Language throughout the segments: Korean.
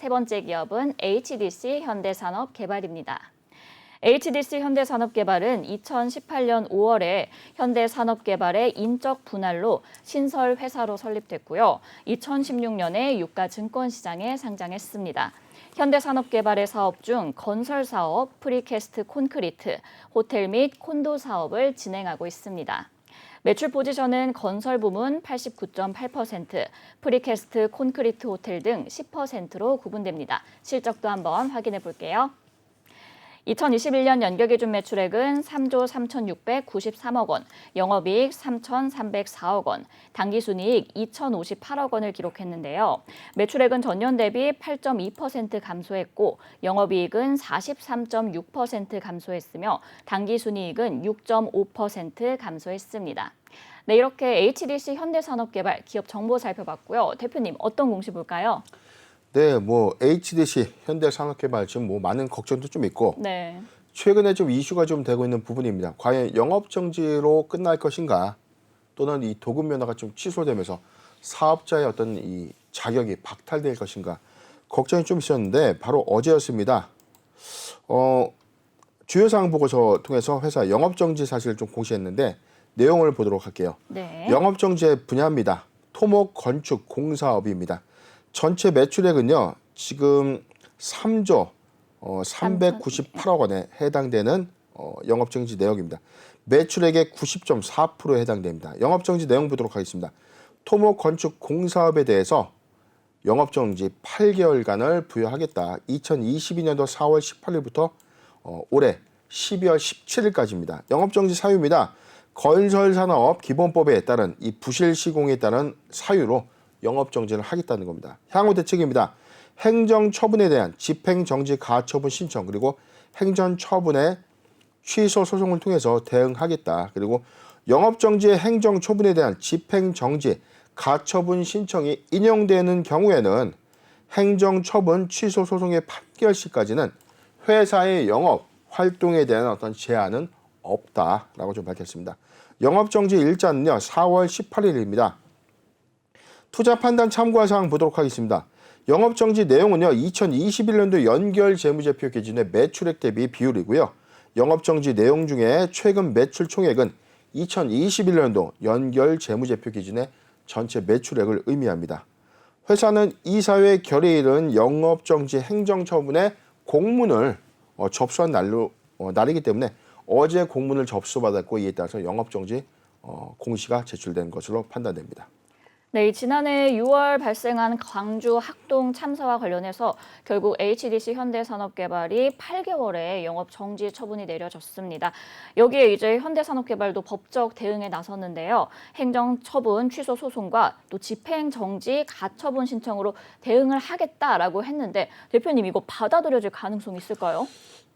세 번째 기업은 HDC 현대산업개발입니다. HDC 현대산업개발은 2018년 5월에 현대산업개발의 인적 분할로 신설 회사로 설립됐고요. 2016년에 유가증권시장에 상장했습니다. 현대산업개발의 사업 중 건설 사업, 프리캐스트 콘크리트, 호텔 및 콘도 사업을 진행하고 있습니다. 매출 포지션은 건설 부문 89.8%, 프리캐스트 콘크리트 호텔 등 10%로 구분됩니다. 실적도 한번 확인해 볼게요. 2021년 연결 기준 매출액은 3조 3,693억 원, 영업이익 3,304억 원, 당기순이익 2,058억 원을 기록했는데요. 매출액은 전년 대비 8.2% 감소했고 영업이익은 43.6% 감소했으며 당기순이익은 6.5% 감소했습니다. 네, 이렇게 HDC 현대산업개발 기업 정보 살펴봤고요. 대표님 어떤 공시 볼까요? 네, 뭐 HDC 현대산업개발 지금 뭐 많은 걱정도 좀 있고 네. 최근에 좀 이슈가 좀 되고 있는 부분입니다. 과연 영업 정지로 끝날 것인가, 또는 이 도급 면허가 좀 취소되면서 사업자의 어떤 이 자격이 박탈될 것인가 걱정이 좀 있었는데 바로 어제였습니다. 주요 사항 보고서 통해서 회사 영업 정지 사실을 좀 공시했는데 내용을 보도록 할게요. 네. 영업 정지의 분야입니다. 토목 건축 공사업입니다. 전체 매출액은요, 지금 3조 398억 원에 해당되는 영업정지 내역입니다. 매출액의 90.4%에 해당됩니다. 영업정지 내용 보도록 하겠습니다. 토목 건축 공사업에 대해서 영업정지 8개월간을 부여하겠다. 2022년도 4월 18일부터 올해 12월 17일까지입니다. 영업정지 사유입니다. 건설산업 기본법에 따른 이 부실 시공에 따른 사유로 영업정지를 하겠다는 겁니다. 향후 대책입니다. 행정처분에 대한 집행정지 가처분 신청, 그리고 행정처분의 취소 소송을 통해서 대응하겠다. 그리고 영업정지의 행정처분에 대한 집행정지 가처분 신청이 인용되는 경우에는 행정처분 취소 소송의 판결 시까지는 회사의 영업 활동에 대한 어떤 제한은 없다라고 좀 밝혔습니다. 영업정지 일자는요, 4월 18일입니다. 투자 판단 참고할 사항 보도록 하겠습니다. 영업정지 내용은요, 2021년도 연결 재무제표 기준의 매출액 대비 비율이고요. 영업정지 내용 중에 최근 매출 총액은 2021년도 연결 재무제표 기준의 전체 매출액을 의미합니다. 회사는 이사회 결의일은 영업정지 행정처분의 공문을 접수한 날이기 때문에 어제 공문을 접수받았고, 이에 따라서 영업정지 공시가 제출된 것으로 판단됩니다. 네, 지난해 6월 발생한 광주 학동 참사와 관련해서 결국 HDC 현대산업개발이 8개월의 영업 정지 처분이 내려졌습니다. 여기에 이제 현대산업개발도 법적 대응에 나섰는데요. 행정처분 취소 소송과 또 집행정지 가처분 신청으로 대응을 하겠다라고 했는데 대표님 이거 받아들여질 가능성이 있을까요?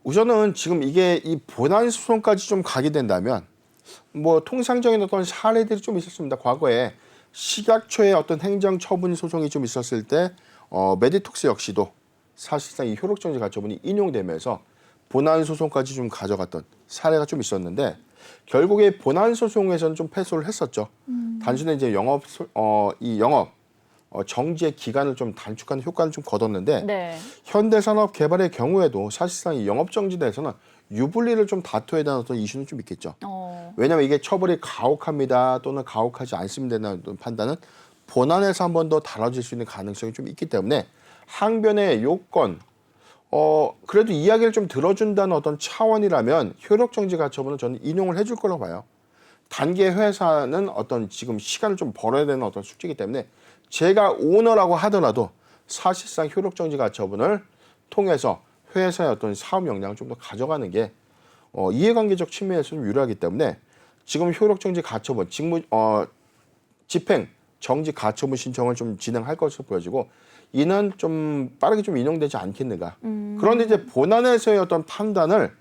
우선은 지금 이게 이 본안 소송까지 좀 가게 된다면 뭐 통상적인 어떤 사례들이 좀 있었습니다. 과거에 식약처의 어떤 행정처분 소송이 좀 있었을 때 메디톡스 역시도 사실상 이 효력정지 가처분이 인용되면서 본안 소송까지 좀 가져갔던 사례가 좀 있었는데, 결국에 본안 소송에서는 좀 패소를 했었죠. 단순히 이제 영업 정지의 기간을 좀 단축하는 효과는 좀 거뒀는데, 네. 현대산업개발의 경우에도 사실상 이 영업정지에 대해서는 유불리를 좀 다투어야 되는 어떤 이슈는 좀 있겠죠. 왜냐하면 이게 처벌이 가혹합니다 또는 가혹하지 않습니다라는 판단은 본안에서 한 번 더 다뤄질 수 있는 가능성이 좀 있기 때문에 항변의 요건, 그래도 이야기를 좀 들어준다는 어떤 차원이라면 효력정지 가처분은 저는 인용을 해줄 거라고 봐요. 단계 회사는 어떤 지금 시간을 좀 벌어야 되는 어떤 숙제이기 때문에 제가 오너라고 하더라도 사실상 효력정지 가처분을 통해서 회사의 어떤 사업 역량을 좀 더 가져가는 게 이해관계적 측면에서 좀 유리하기 때문에 지금 효력정지 가처분, 집행 정지 가처분 신청을 좀 진행할 것으로 보여지고, 이는 좀 빠르게 좀 인용되지 않겠는가. 그런데 이제 본안에서의 어떤 판단을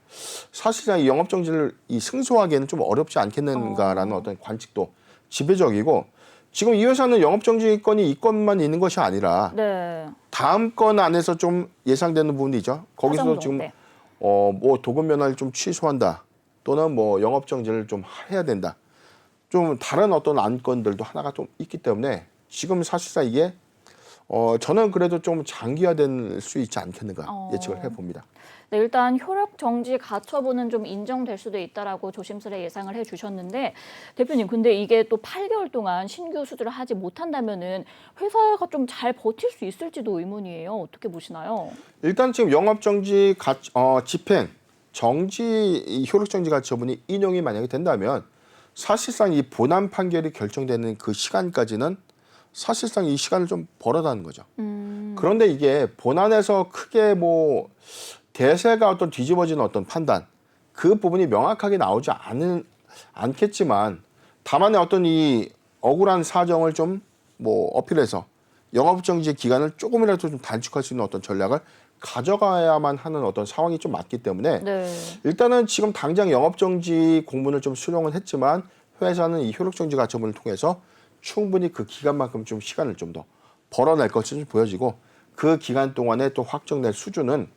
사실상 이 영업정지를 승소하기에는 좀 어렵지 않겠는가라는 어떤 관측도 지배적이고, 지금 이 회사는 영업정지권이 이 건만 있는 것이 아니라 네. 다음 건 안에서 좀 예상되는 부분이죠. 거기서도 지금 뭐 도급 면허를 좀 취소한다, 또는 뭐 영업정지를 좀 해야 된다, 좀 다른 어떤 안건들도 하나가 좀 있기 때문에 지금 사실상 이게 저는 그래도 좀 장기화될 수 있지 않겠는가 예측을 해봅니다. 네, 일단 효력 정지 가처분은 좀 인정될 수도 있다라고 조심스레 예상을 해주셨는데 대표님, 근데 이게 또 8개월 동안 신규 수주를 하지 못한다면은 회사가 좀 잘 버틸 수 있을지도 의문이에요. 어떻게 보시나요? 일단 지금 영업 정지 집행 정지 이 효력 정지 가처분이 인용이 만약에 된다면 사실상 이 본안 판결이 결정되는 그 시간까지는 사실상 이 시간을 좀 벌어다는 거죠. 그런데 이게 본안에서 크게 뭐 대세가 어떤 뒤집어지는 어떤 판단 그 부분이 명확하게 나오지 않겠지만 다만의 어떤 이 억울한 사정을 좀 뭐 어필해서 영업정지 기간을 조금이라도 좀 단축할 수 있는 어떤 전략을 가져가야만 하는 어떤 상황이 좀 맞기 때문에 네. 일단은 지금 당장 영업정지 공문을 좀 수령은 했지만 회사는 이 효력정지 가처분을 통해서 충분히 그 기간만큼 좀 시간을 좀 더 벌어낼 것으로 보여지고 그 기간 동안에 또 확정될 수주는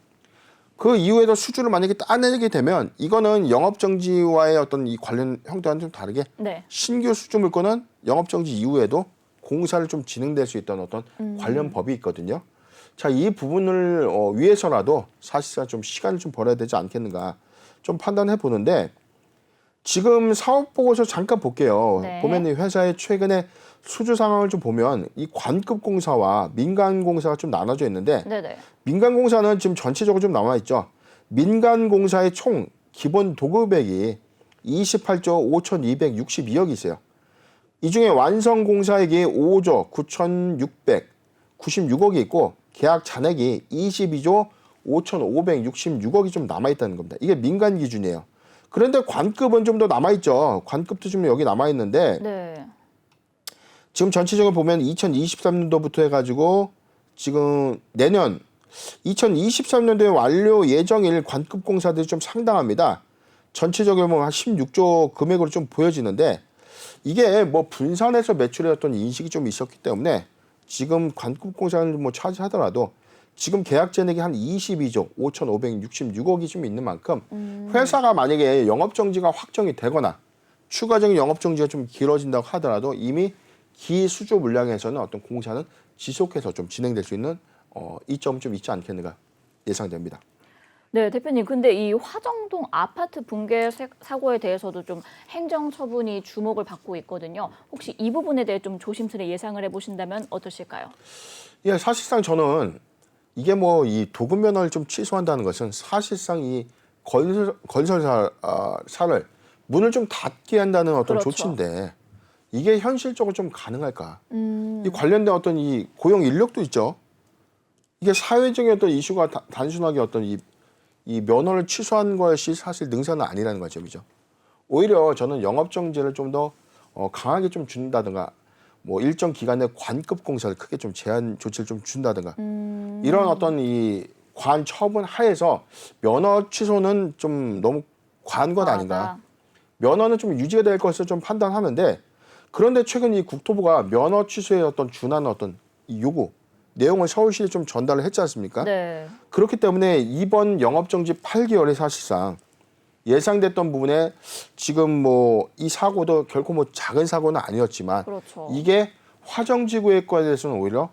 그 이후에도 수주를 만약에 따내게 되면 이거는 영업정지와의 어떤 이 관련 형태와는 좀 다르게 네. 신규 수주 물건은 영업정지 이후에도 공사를 좀 진행될 수 있던 어떤 관련 법이 있거든요. 자, 이 부분을 위해서라도 사실상 좀 시간을 좀 벌어야 되지 않겠는가 좀 판단해 보는데 지금 사업 보고서 잠깐 볼게요. 네. 보면 이 회사의 최근에 수주 상황을 좀 보면 이 관급 공사와 민간 공사가 좀 나눠져 있는데 네네. 민간 공사는 지금 전체적으로 좀 나와 있죠. 민간 공사의 총 기본 도급액이 28조 5,262억이 있어요. 이 중에 완성 공사액이 5조 9,696억이 있고 계약 잔액이 22조 5,566억이 좀 남아 있다는 겁니다. 이게 민간 기준이에요. 그런데 관급은 좀 더 남아 있죠. 관급도 좀 여기 남아 있는데 네. 지금 전체적으로 보면 2023년도부터 해가지고 지금 내년 2023년도에 완료 예정일 관급 공사들이 좀 상당합니다. 전체적으로 보면 한 16조 금액으로 좀 보여지는데 이게 뭐 분산해서 매출의 어떤 인식이 좀 있었기 때문에 지금 관급 공사를 뭐 차지하더라도 지금 계약 잔액이 한 22조 5,566억이 좀 있는 만큼 회사가 만약에 영업 정지가 확정이 되거나 추가적인 영업 정지가 좀 길어진다고 하더라도 이미 기수주 물량에서는 어떤 공사는 지속해서 좀 진행될 수 있는 이점은 좀 있지 않겠는가 예상됩니다. 네, 대표님. 근데 이 화정동 아파트 붕괴 사고에 대해서도 좀 행정 처분이 주목을 받고 있거든요. 혹시 이 부분에 대해 좀 조심스레 예상을 해보신다면 어떠실까요? 예, 사실상 저는 이게 뭐 이 도급 면허를 좀 취소한다는 것은 사실상 이 건설사를 문을 좀 닫게 한다는 어떤 그렇죠. 조치인데 이게 현실적으로 좀 가능할까? 이 관련된 어떤 이 고용 인력도 있죠. 이게 사회적인 어떤 이슈가 단순하게 어떤 이 면허를 취소한 것이 사실 능사는 아니라는 과점이죠. 오히려 저는 영업 정지를 좀 더 강하게 좀 준다든가 뭐 일정 기간의 관급 공사를 크게 좀 제한 조치를 좀 준다든가 이런 어떤 이 관 처분 하에서 면허 취소는 좀 너무 과한 것 아닌가. 면허는 좀 유지가 될 것을 좀 판단하는데 그런데 최근 이 국토부가 면허 취소의 어떤 준하는 어떤 이 요구 내용을 서울시에 좀 전달을 했지 않습니까? 네. 그렇기 때문에 이번 영업정지 8개월에 사실상 예상됐던 부분에 지금 뭐 이 사고도 결코 뭐 작은 사고는 아니었지만 그렇죠. 이게 화정지구에 대해서는 오히려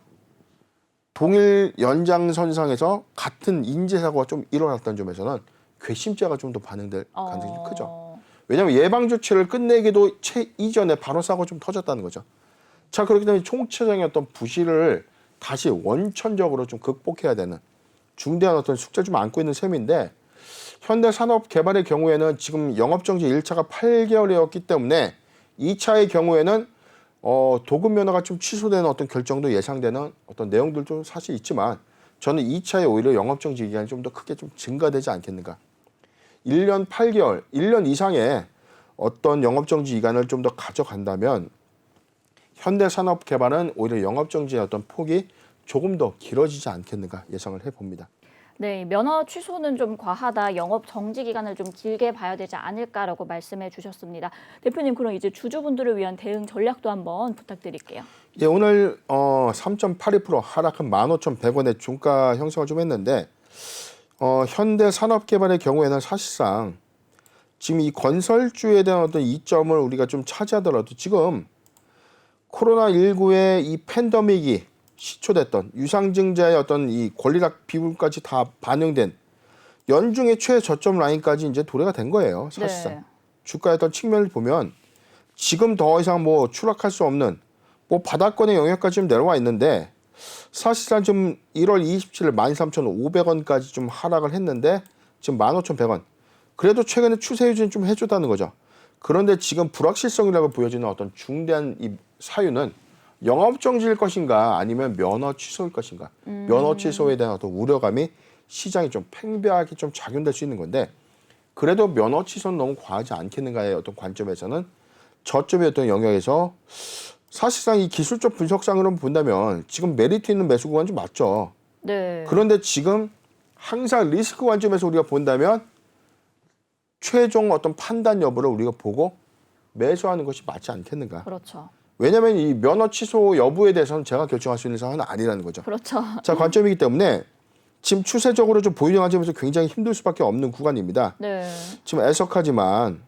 동일 연장선상에서 같은 인재사고가 좀 일어났다는 점에서는 괘씸죄가 좀 더 반영될 가능성이 좀 크죠. 왜냐하면 예방 조치를 끝내기도 이전에 바로 사고가 좀 터졌다는 거죠. 자, 그렇기 때문에 총체적인 어떤 부실을 다시 원천적으로 좀 극복해야 되는 중대한 어떤 숙제를 좀 안고 있는 셈인데 현대산업개발의 경우에는 지금 영업정지 1차가 8개월이었기 때문에 2차의 경우에는 도급 면허가 좀 취소되는 어떤 결정도 예상되는 어떤 내용들도 사실 있지만 저는 2차에 오히려 영업정지 기간이 좀 더 크게 좀 증가되지 않겠는가. 1년 8개월, 1년 이상의 어떤 영업정지 기간을 좀 더 가져간다면 현대산업개발은 오히려 영업정지의 어떤 폭이 조금 더 길어지지 않겠는가 예상을 해봅니다. 네, 면허 취소는 좀 과하다. 영업 정지 기간을 좀 길게 봐야 되지 않을까라고 말씀해 주셨습니다. 대표님, 그럼 이제 주주분들을 위한 대응 전략도 한번 부탁드릴게요. 예, 오늘 3.82% 하락한 15,100원의 종가 형성을 좀 했는데 현대산업개발의 경우에는 사실상 지금 이 건설주에 대한 어떤 이점을 우리가 좀 차지하더라도 지금 코로나19의 이 팬데믹이 시초됐던 유상증자의 어떤 이 권리락 비율까지 다 반영된 연중의 최저점 라인까지 이제 도래가 된 거예요. 사실상 네. 주가의 어떤 측면을 보면 지금 더 이상 뭐 추락할 수 없는 뭐 바닥권의 영역까지 좀 내려와 있는데 사실상 좀 1월 27일 13,500원까지 좀 하락을 했는데 지금 15,100원. 그래도 최근에 추세 유지는 좀 해줬다는 거죠. 그런데 지금 불확실성이라고 보여지는 어떤 중대한 이 사유는 영업 정지일 것인가 아니면 면허 취소일 것인가. 면허 취소에 대한 어떤 우려감이 시장이 좀 팽배하게 좀 작용될 수 있는 건데 그래도 면허 취소는 너무 과하지 않겠는가의 어떤 관점에서는 저점의 어떤 영역에서 사실상 이 기술적 분석상으로 본다면 지금 메리트 있는 매수 구간 좀 맞죠. 네. 그런데 지금 항상 리스크 관점에서 우리가 본다면 최종 어떤 판단 여부를 우리가 보고 매수하는 것이 맞지 않겠는가. 그렇죠. 왜냐하면 이 면허 취소 여부에 대해서는 제가 결정할 수 있는 사안은 아니라는 거죠. 그렇죠. 자, 관점이기 때문에 지금 추세적으로 좀 보유형 관점에서 굉장히 힘들 수밖에 없는 구간입니다. 네. 지금 애석하지만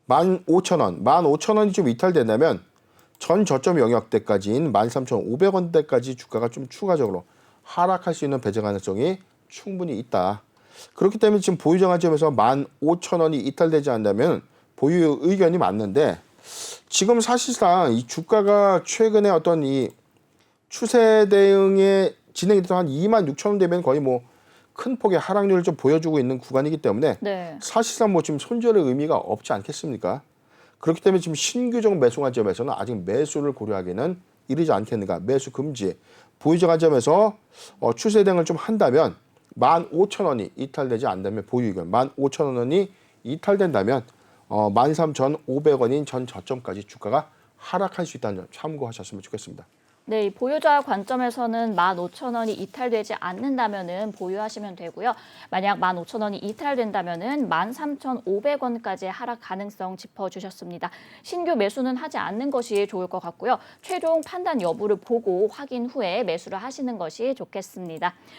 15,000원, 15,000원이 좀 이탈된다면 전 저점 영역대까지인 13,500원대까지 주가가 좀 추가적으로 하락할 수 있는 배제 가능성이 충분히 있다. 그렇기 때문에 지금 보유형 관점에서 15,000원이 이탈되지 않는다면 보유 의견이 맞는데 지금 사실상 이 주가가 최근에 어떤 이 추세 대응에 진행이 돼서 한 26,000원 되면 거의 뭐 큰 폭의 하락률을 좀 보여주고 있는 구간이기 때문에 네. 사실상 뭐 지금 손절의 의미가 없지 않겠습니까? 그렇기 때문에 지금 신규종 매수 관점에서는 아직 매수를 고려하기는 이르지 않겠는가. 매수 금지. 보유적 관점에서 추세 대응을 좀 한다면 15,000원이 이탈되지 않는다면 보유 의견 15,000원이 이탈된다면 13,500원인 전 저점까지 주가가 하락할 수 있다는 점 참고하셨으면 좋겠습니다. 네, 이 보유자 관점에서는 15,000원이 이탈되지 않는다면은 보유하시면 되고요. 만약 15,000원이 이탈된다면은 13,500원까지 하락 가능성 짚어주셨습니다. 신규 매수는 하지 않는 것이 좋을 것 같고요. 최종 판단 여부를 보고 확인 후에 매수를 하시는 것이 좋겠습니다.